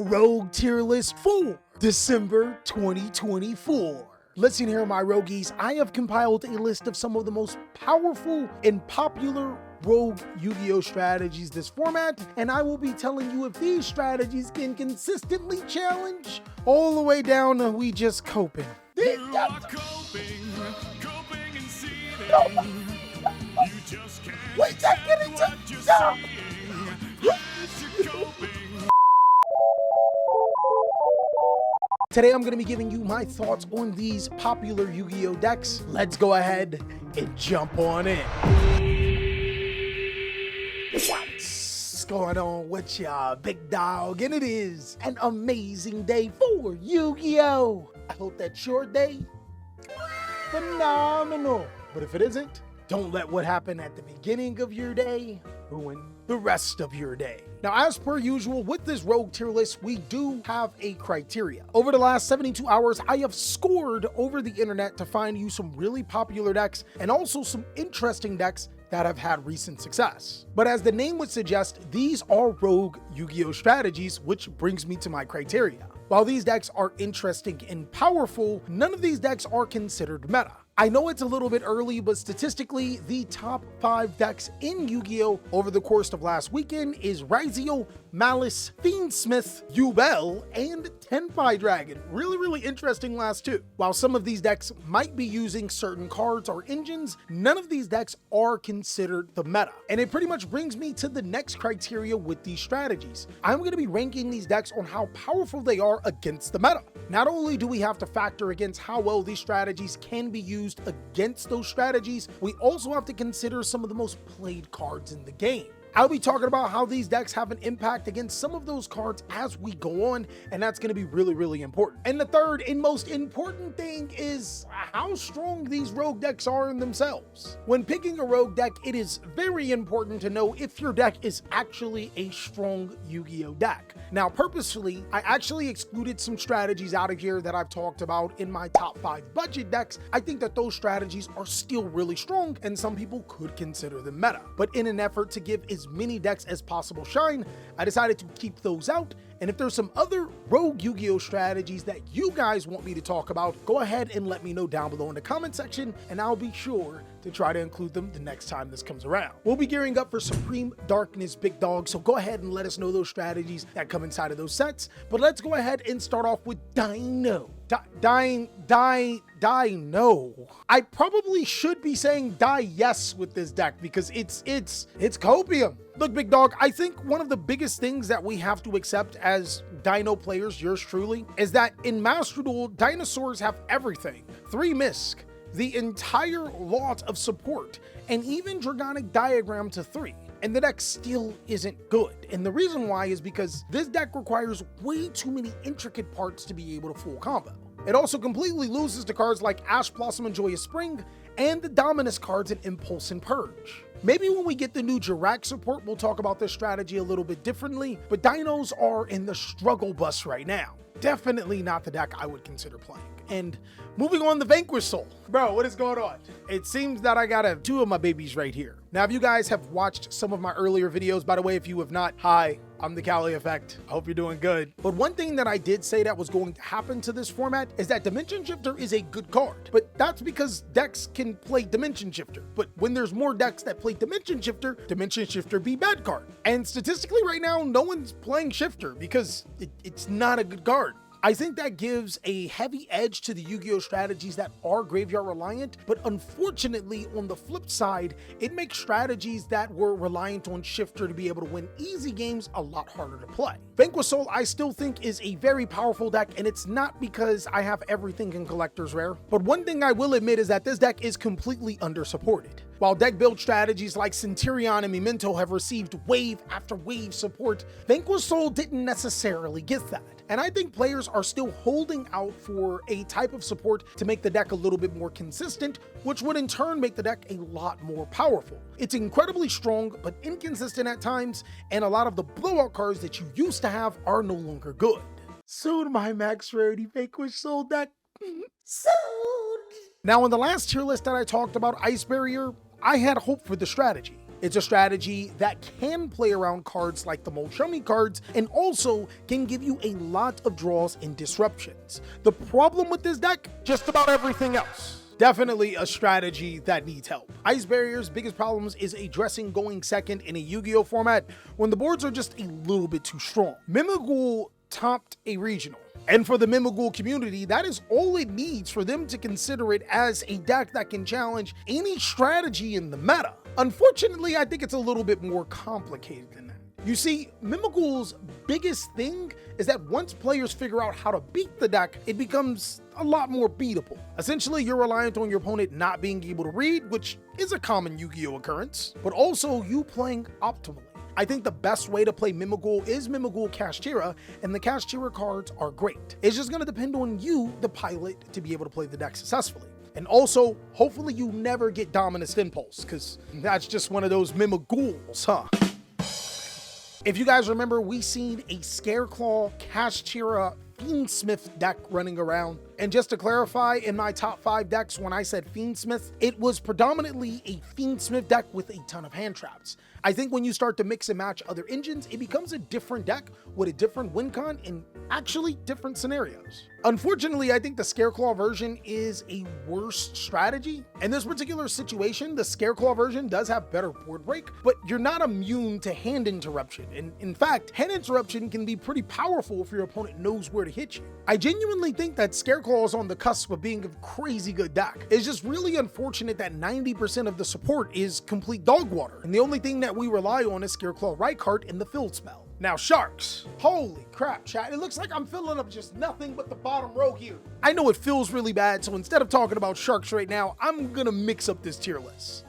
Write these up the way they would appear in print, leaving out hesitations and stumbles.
Yu-Gi-Oh! Rogue Tier List for December 2024. Listen here, my roguies, I have compiled a list of some of the most powerful and popular rogue Yu-Gi-Oh! Strategies this format, and I will be telling you if these strategies can consistently challenge all the way down to we just coping. You are coping and seething. You just can't accept what you're seeing. Yes, you're coping. Today I'm going to be giving you my thoughts on these popular Yu-Gi-Oh! Decks. Let's go ahead and jump on in. What's going on with ya, big dog? And it is an amazing day for Yu-Gi-Oh! I hope that's your day phenomenal. But if it isn't, don't let what happened at the beginning of your day ruin the rest of your day. Now, as per usual, with this rogue tier list, we do have a criteria. Over the last 72 hours, I have scored over the internet to find you some really popular decks and also some interesting decks that have had recent success. But as the name would suggest, these are rogue Yu-Gi-Oh! Strategies, which brings me to my criteria. While these decks are interesting and powerful, none of these decks are considered meta. I know it's a little bit early, but statistically, the top 5 decks in Yu-Gi-Oh! Over the course of last weekend is Yugioh, Malice, Fiendsmith, Yubel, and Tenpai Dragon. Really interesting last two. While some of these decks might be using certain cards or engines, none of these decks are considered the meta. And it pretty much brings me to the next criteria with these strategies. I'm going to be ranking these decks on how powerful they are against the meta. Not only do we have to factor against how well these strategies can be used against those strategies, we also have to consider some of the most played cards in the game. I'll be talking about how these decks have an impact against some of those cards as we go on, and that's going to be really important. And the third and most important thing is how strong these rogue decks are in themselves. When picking a rogue deck, it is very important to know if your deck is actually a strong Yu-Gi-Oh! Deck. Now, purposefully, I actually excluded some strategies out of here that I've talked about in my top 5 budget decks. I think that those strategies are still really strong, and some people could consider them meta. But in an effort to give as many decks as possible shine, I decided to keep those out. And if there's some other rogue Yu-Gi-Oh! Strategies that you guys want me to talk about, go ahead and let me know down below in the comment section, and I'll be sure to try to include them the next time this comes around. We'll be gearing up for Supreme Darkness, big dog, so go ahead and let us know those strategies that come inside of those sets. But let's go ahead and start off with Dino. Dino. I probably should be saying yes with this deck because it's copium. Look, big dog, I think one of the biggest things that we have to accept as Dino players, yours truly, is that in Master Duel, dinosaurs have everything. 3 Misc, the entire lot of support, and even Dragonic Diagram to 3. And the deck still isn't good. And the reason why is because this deck requires way too many intricate parts to be able to full combo. It also completely loses to cards like Ash Blossom and Joyous Spring, and the Dominus cards in Impulse and Purge. Maybe when we get the new Jirac support, we'll talk about this strategy a little bit differently, but Dinos are in the struggle bus right now. Definitely not the deck I would consider playing. And moving on, the Vanquish Soul. Bro, what is going on? It seems that I got 2 of my babies right here. Now, if you guys have watched some of my earlier videos, by the way, if you have not, hi, I'm TheCaliEffect. I hope you're doing good. But one thing that I did say that was going to happen to this format is that Dimension Shifter is a good card. But that's because decks can play Dimension Shifter. But when there's more decks that play Dimension Shifter be bad card. And statistically right now, no one's playing Shifter because it's not a good card. I think that gives a heavy edge to the Yu-Gi-Oh! Strategies that are graveyard reliant, but unfortunately, on the flip side, it makes strategies that were reliant on Shifter to be able to win easy games a lot harder to play. Vanquish Soul, I still think, is a very powerful deck, and it's not because I have everything in Collector's Rare, but one thing I will admit is that this deck is completely undersupported. While deck build strategies like Centurion and Memento have received wave after wave support, Vanquish Soul didn't necessarily get that. And I think players are still holding out for a type of support to make the deck a little bit more consistent, which would in turn make the deck a lot more powerful. It's incredibly strong, but inconsistent at times, and a lot of the blowout cards that you used to have are no longer good. Soon, my max rarity Vanquish Soul deck. Soon. Now, in the last tier list that I talked about, Ice Barrier, I had hope for the strategy. It's a strategy that can play around cards like the Molchummy cards and also can give you a lot of draws and disruptions. The problem with this deck, just about everything else. Definitely a strategy that needs help. Ice Barrier's biggest problems is addressing going second in a Yu-Gi-Oh format when the boards are just a little bit too strong. Mimighoul topped a regional. And for the Mimighoul community, that is all it needs for them to consider it as a deck that can challenge any strategy in the meta. Unfortunately, I think it's a little bit more complicated than that. You see, Mimighoul's biggest thing is that once players figure out how to beat the deck, it becomes a lot more beatable. Essentially, you're reliant on your opponent not being able to read, which is a common Yu-Gi-Oh occurrence, but also you playing optimally. I think the best way to play Mimighoul is Mimighoul Kashtira, and the Kashtira cards are great. It's just going to depend on you, the pilot, to be able to play the deck successfully. And also, hopefully you never get Dominus Impulse, because that's just one of those Mimighouls, huh? If you guys remember, we seen a Scareclaw, Kashtira, Fiendsmith deck running around. And just to clarify, in my top 5 decks, when I said Fiendsmith, it was predominantly a Fiendsmith deck with a ton of hand traps. I think when you start to mix and match other engines, it becomes a different deck with a different win con in actually different scenarios. Unfortunately, I think the Scareclaw version is a worse strategy. In this particular situation, the Scareclaw version does have better board break, but you're not immune to hand interruption. And in fact, hand interruption can be pretty powerful if your opponent knows where to hit you. I genuinely think that Scareclaw is on the cusp of being a crazy good deck. It's just really unfortunate that 90% of the support is complete dog water, and the only thing that we rely on is Scareclaw Rykart and the field spell. Now, Sharks. Holy crap, chat. It looks like I'm filling up just nothing but the bottom row here. I know it feels really bad, so instead of talking about Sharks right now, I'm gonna mix up this tier list.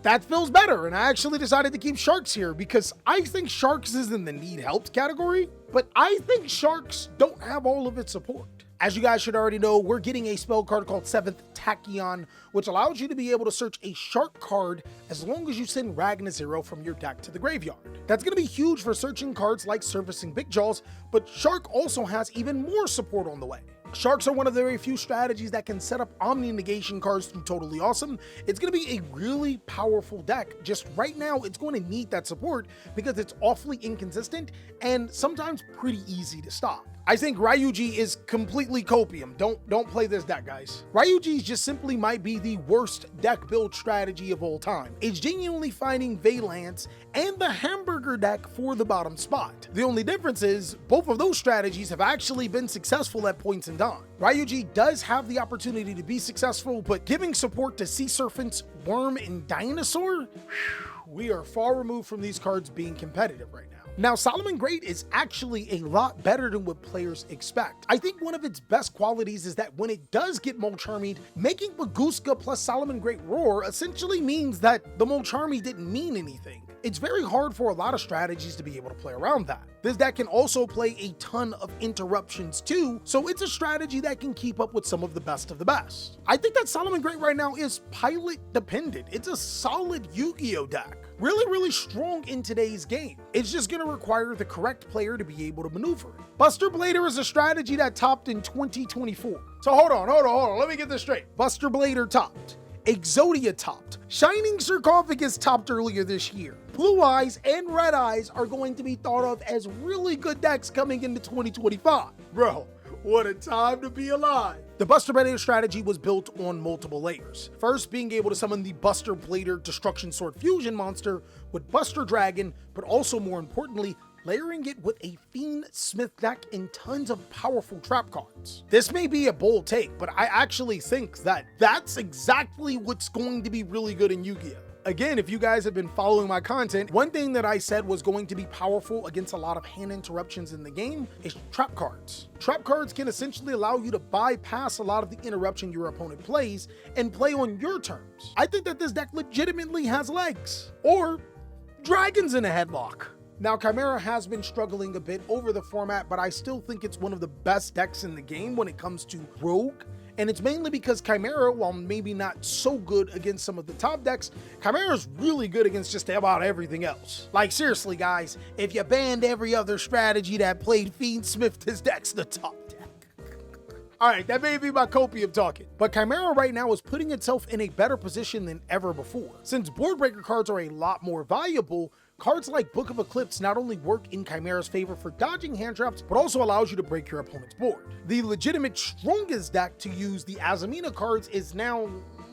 That feels better, and I actually decided to keep Sharks here because I think Sharks is in the need help category, but I think Sharks don't have all of its support. As you guys should already know, we're getting a spell card called 7th Tachyon, which allows you to be able to search a Shark card as long as you send Ragna Zero from your deck to the graveyard. That's going to be huge for searching cards like Surfacing Big Jaws, but Shark also has even more support on the way. Sharks are one of the very few strategies that can set up Omni Negation cards through Totally Awesome. It's going to be a really powerful deck. Just right now, it's going to need that support because it's awfully inconsistent and sometimes pretty easy to stop. I think Ryuji is completely copium. Don't play this deck, guys. Ryuji just simply might be the worst deck build strategy of all time. It's genuinely finding Valance and the Hamburger deck for the bottom spot. The only difference is both of those strategies have actually been successful at points in time. Ryuji does have the opportunity to be successful, but giving support to Sea Serpents, Worm, and Dinosaur, we are far removed from these cards being competitive right now. Now, Solomon Great is actually a lot better than what players expect. I think one of its best qualities is that when it does get Molcharmied, making Baguska plus Solomon Great Roar essentially means that the Molcharmy didn't mean anything. It's very hard for a lot of strategies to be able to play around that. This deck can also play a ton of interruptions too, so it's a strategy that can keep up with some of the best. I think that Solomon Great right now is pilot dependent. It's a solid Yu-Gi-Oh deck. Really strong in today's game. It's just going to require the correct player to be able to maneuver it. Buster Blader is a strategy that topped in 2024. So hold on, let me get this straight. Buster Blader topped. Exodia topped. Shining Sarcophagus topped earlier this year. Blue Eyes and Red Eyes are going to be thought of as really good decks coming into 2025. Bro, what a time to be alive. The Buster Blader strategy was built on multiple layers. First, being able to summon the Buster Blader Destruction Sword Fusion monster with Buster Dragon, but also more importantly, layering it with a Fiendsmith deck and tons of powerful trap cards. This may be a bold take, but I actually think that that's exactly what's going to be really good in Yu-Gi-Oh! Again, if you guys have been following my content, one thing that I said was going to be powerful against a lot of hand interruptions in the game is trap cards. Trap cards can essentially allow you to bypass a lot of the interruption your opponent plays and play on your terms. I think that this deck legitimately has legs. Or dragons in a headlock. Now, Chimera has been struggling a bit over the format, but I still think it's one of the best decks in the game when it comes to Rogue. And it's mainly because Chimera, while maybe not so good against some of the top decks, Chimera is really good against just about everything else. Like, seriously, guys, if you banned every other strategy that played Fiendsmith, this deck's the top deck. All right, that may be my copium talking. But Chimera right now is putting itself in a better position than ever before. Since board breaker cards are a lot more valuable, cards like Book of Eclipse not only work in Chimera's favor for dodging hand traps, but also allows you to break your opponent's board. The legitimate strongest deck to use the Azamina cards is now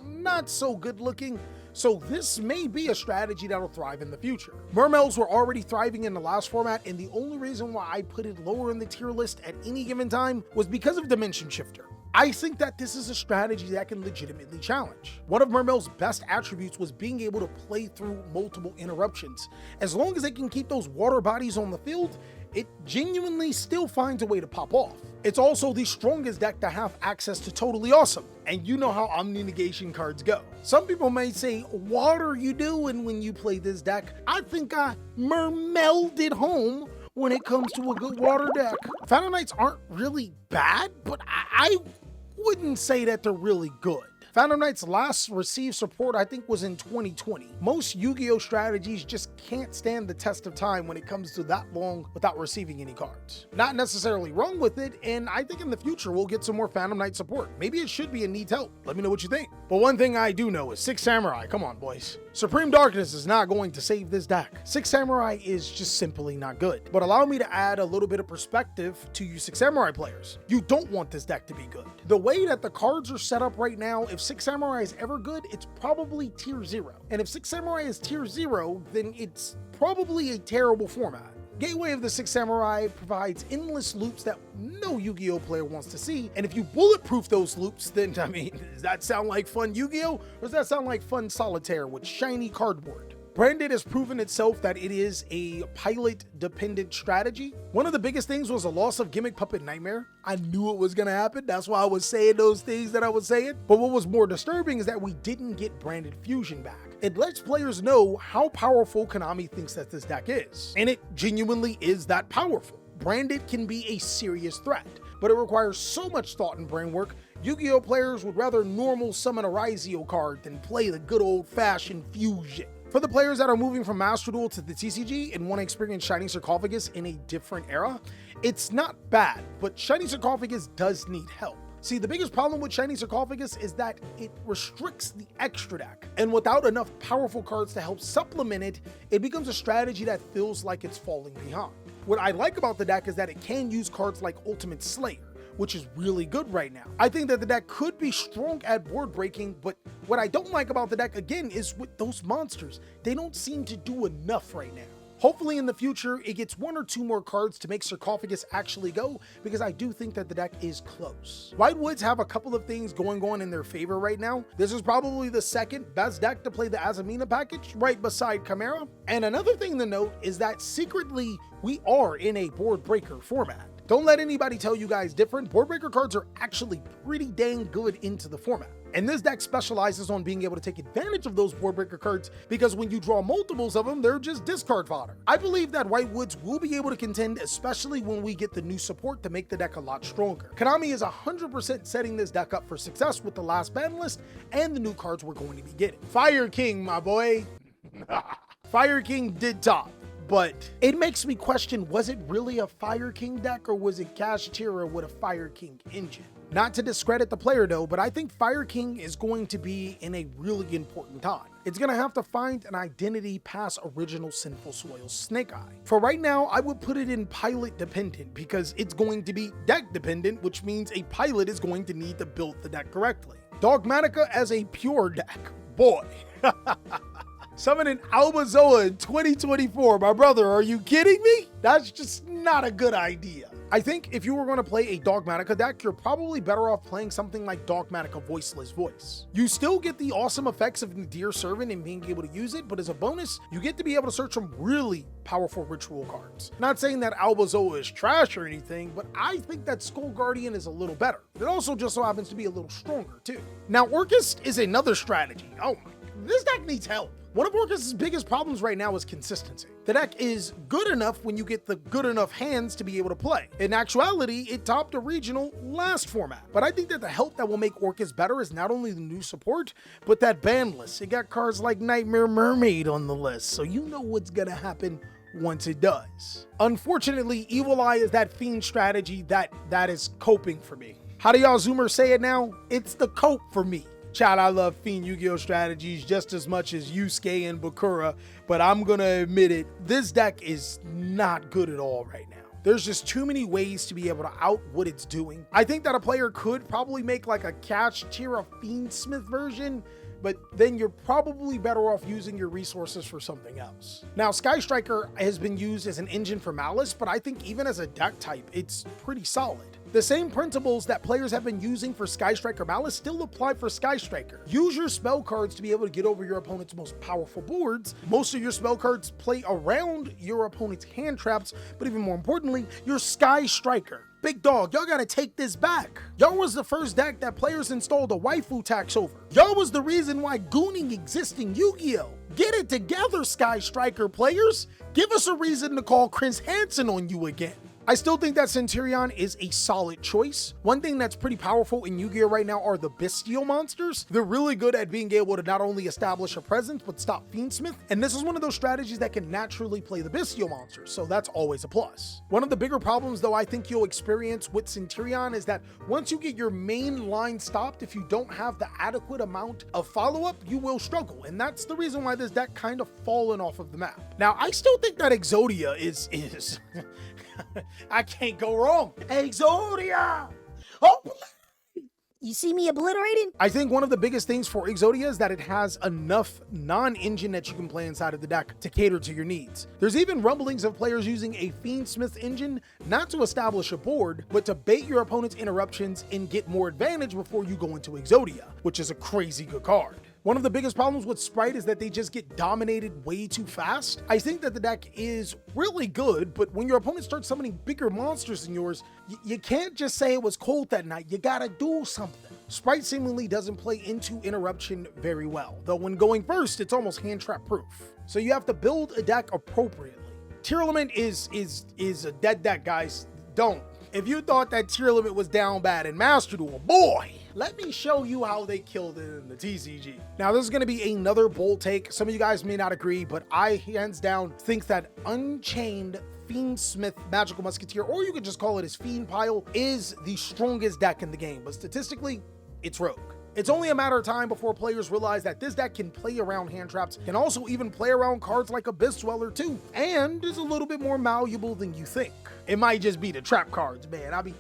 not so good looking, so this may be a strategy that'll thrive in the future. Mermails were already thriving in the last format, and the only reason why I put it lower in the tier list at any given time was because of Dimension Shifter. I think that this is a strategy that can legitimately challenge. One of Mermail's best attributes was being able to play through multiple interruptions. As long as it can keep those water bodies on the field, it genuinely still finds a way to pop off. It's also the strongest deck to have access to Totally Awesome, and you know how Omni Negation cards go. Some people may say, what are you doing when you play this deck? I think I mermelded it home when it comes to a good water deck. Phantom Knights aren't really bad, but I wouldn't say that they're really good. Phantom Knight's last received support, I think, was in 2020. Most Yu-Gi-Oh strategies just can't stand the test of time when it comes to that long without receiving any cards. Not necessarily wrong with it, and I think in the future we'll get some more Phantom Knight support. Maybe it should be and needs help. Let me know what you think. But one thing I do know is Six Samurai. Come on, boys. Supreme Darkness is not going to save this deck. Six Samurai is just simply not good. But allow me to add a little bit of perspective to you Six Samurai players. You don't want this deck to be good. The way that the cards are set up right now, if Six Samurai is ever good, it's probably tier 0. And if Six Samurai is tier 0, then it's probably a terrible format. Gateway of the Six Samurai provides endless loops that no Yu-Gi-Oh player wants to see, and if you bulletproof those loops, then, I mean, does that sound like fun Yu-Gi-Oh, or does that sound like fun solitaire with shiny cardboard? Branded has proven itself that it is a pilot-dependent strategy. One of the biggest things was a loss of Gimmick Puppet Nightmare. I knew it was gonna happen, that's why I was saying those things that I was saying. But what was more disturbing is that we didn't get Branded Fusion back. It lets players know how powerful Konami thinks that this deck is. And it genuinely is that powerful. Branded can be a serious threat, but it requires so much thought and brain work, Yu-Gi-Oh players would rather normal summon a Raizio card than play the good old-fashioned fusion. For the players that are moving from Master Duel to the TCG and want to experience Shiny Sarcophagus in a different era, it's not bad, but Shiny Sarcophagus does need help. See, the biggest problem with Shiny Sarcophagus is that it restricts the extra deck, and without enough powerful cards to help supplement it, it becomes a strategy that feels like it's falling behind. What I like about the deck is that it can use cards like Ultimate Slayer, which is really good right now. I think that the deck could be strong at board breaking, but what I don't like about the deck, again, is with those monsters. They don't seem to do enough right now. Hopefully in the future, it gets 1 or 2 more cards to make Sarcophagus actually go, because I do think that the deck is close. Whitewoods have a couple of things going on in their favor right now. This is probably the second best deck to play the Azamina package, right beside Chimera. And another thing to note is that secretly, we are in a board breaker format. Don't let anybody tell you guys different. Board breaker cards are actually pretty dang good into the format. And this deck specializes on being able to take advantage of those board breaker cards because when you draw multiples of them, they're just discard fodder. I believe that Whitewoods will be able to contend, especially when we get the new support to make the deck a lot stronger. Konami is 100% setting this deck up for success with the last ban list and the new cards we're going to be getting. Fire King, my boy. Fire King did top. But it makes me question, was it really a Fire King deck or was it Kashtira with a Fire King engine? Not to discredit the player though, but I think Fire King is going to be in a really important time. It's going to have to find an identity past original Sinful Soil Snake Eye. For right now, I would put it in pilot dependent because it's going to be deck dependent, which means a pilot is going to need to build the deck correctly. Dogmatica as a pure deck, boy. Summoning Albazoa in 2024. My brother, are you kidding me? That's just not a good idea. I think if you were going to play a Dogmatica deck, you're probably better off playing something like Dogmatica Voiceless Voice. You still get the awesome effects of Nadir Servant and being able to use it, but as a bonus, you get to be able to search some really powerful ritual cards. Not saying that Albazoa is trash or anything, but I think that Skull Guardian is a little better. It also just so happens to be a little stronger too. Now, Orcust is another strategy. Oh my, this deck needs help. One of Orcust's biggest problems right now is consistency. The deck is good enough when you get the good enough hands to be able to play. In actuality, it topped a regional last format. But I think that the help that will make Orcust better is not only the new support, but that ban list. It got cards like Nightmare Mermaid on the list, so you know what's gonna happen once it does. Unfortunately, Evil Eye is that fiend strategy that is coping for me. How do y'all Zoomers say it now? It's the cope for me. Child, I love Fiend Yu-Gi-Oh strategies just as much as Yusuke and Bakura, but I'm gonna admit it, this deck is not good at all right now. There's just too many ways to be able to out what it's doing. I think that a player could probably make like a Cash Tira Fiendsmith version, but then you're probably better off using your resources for something else. Now, Sky Striker has been used as an engine for Malice, but I think even as a deck type, it's pretty solid. The same principles that players have been using for Sky Striker Malice still apply for Sky Striker. Use your spell cards to be able to get over your opponent's most powerful boards. Most of your spell cards play around your opponent's hand traps, but even more importantly, your Sky Striker. Big dog, y'all gotta take this back. Y'all was the first deck that players installed a waifu tax over. Y'all was the reason why gooning exists in Yu-Gi-Oh! Get it together, Sky Striker players. Give us a reason to call Chris Hansen on you again. I still think that Centurion is a solid choice. One thing that's pretty powerful in Yu-Gi-Oh! Right now are the Bestial monsters. They're really good at being able to not only establish a presence, but stop Fiendsmith. And this is one of those strategies that can naturally play the Bestial monsters, so that's always a plus. One of the bigger problems, though, I think you'll experience with Centurion is that once you get your main line stopped, if you don't have the adequate amount of follow-up, you will struggle. And that's the reason why this deck kind of fallen off of the map. Now, I still think that Exodia is I can't go wrong. Exodia! Oh, You see me obliterated? I think one of the biggest things for Exodia is that it has enough non-engine that you can play inside of the deck to cater to your needs. There's even rumblings of players using a Fiendsmith engine, not to establish a board, but to bait your opponent's interruptions and get more advantage before you go into Exodia, which is a crazy good card. One of the biggest problems with Sprite is that they just get dominated way too fast. I think that the deck is really good, but when your opponent starts summoning bigger monsters than yours, you can't just say it was cold that night. You gotta do something. Sprite seemingly doesn't play into interruption very well, though when going first, it's almost hand trap proof. So you have to build a deck appropriately. Tearlament is a dead deck, guys. Don't. If you thought that Tearlament was down bad in Master Duel, boy, let me show you how they killed it in the TCG. Now, this is going to be another bold take. Some of you guys may not agree, but I hands down think that Unchained Fiendsmith Magical Musketeer, or you could just call it his Fiend Pile, is the strongest deck in the game. But statistically, it's Rogue. It's only a matter of time before players realize that this deck can play around hand traps, can also even play around cards like Abyss Dweller too, and is a little bit more malleable than you think. It might just be the trap cards, man.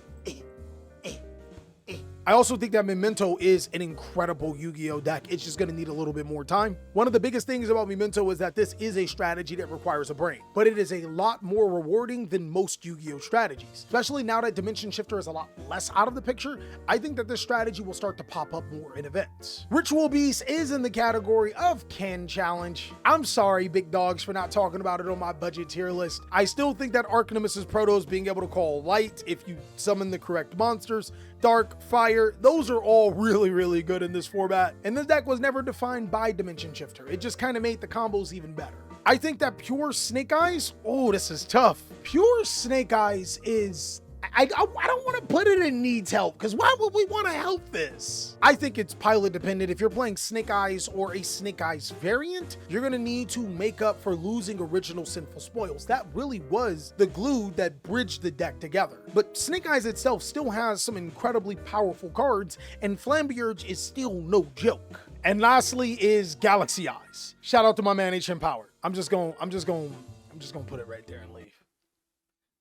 I also think that Memento is an incredible Yu-Gi-Oh deck. It's just going to need a little bit more time. One of the biggest things about Memento is that this is a strategy that requires a brain, but it is a lot more rewarding than most Yu-Gi-Oh strategies. Especially now that Dimension Shifter is a lot less out of the picture, I think that this strategy will start to pop up more in events. Ritual Beast is in the category of Can Challenge. I'm sorry, big dogs, for not talking about it on my budget tier list. I still think that Archnemesis Protos being able to call light if you summon the correct monsters, dark, fire, those are all really, really good in this format. And this deck was never defined by Dimension Shifter. It just kind of made the combos even better. I think that pure Snake Eyes, oh, this is tough. Pure Snake Eyes is, I don't want to put it in needs help, because why would we want to help this? I think it's pilot dependent. If you're playing Snake Eyes or a Snake Eyes variant, you're going to need to make up for losing original Sinful Spoils. That really was the glue that bridged the deck together. But Snake Eyes itself still has some incredibly powerful cards, and Flambeurge is still no joke. And lastly is Galaxy Eyes. Shout out to my man HM Power. I'm just gonna put it right there and leave.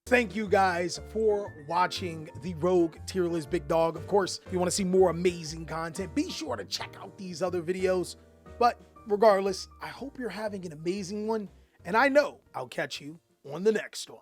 Thank you guys for watching the Rogue tier list, big dog. Of course, if you want to see more amazing content, be sure to check out these other videos. But regardless, I hope you're having an amazing one, and I know I'll catch you on the next one.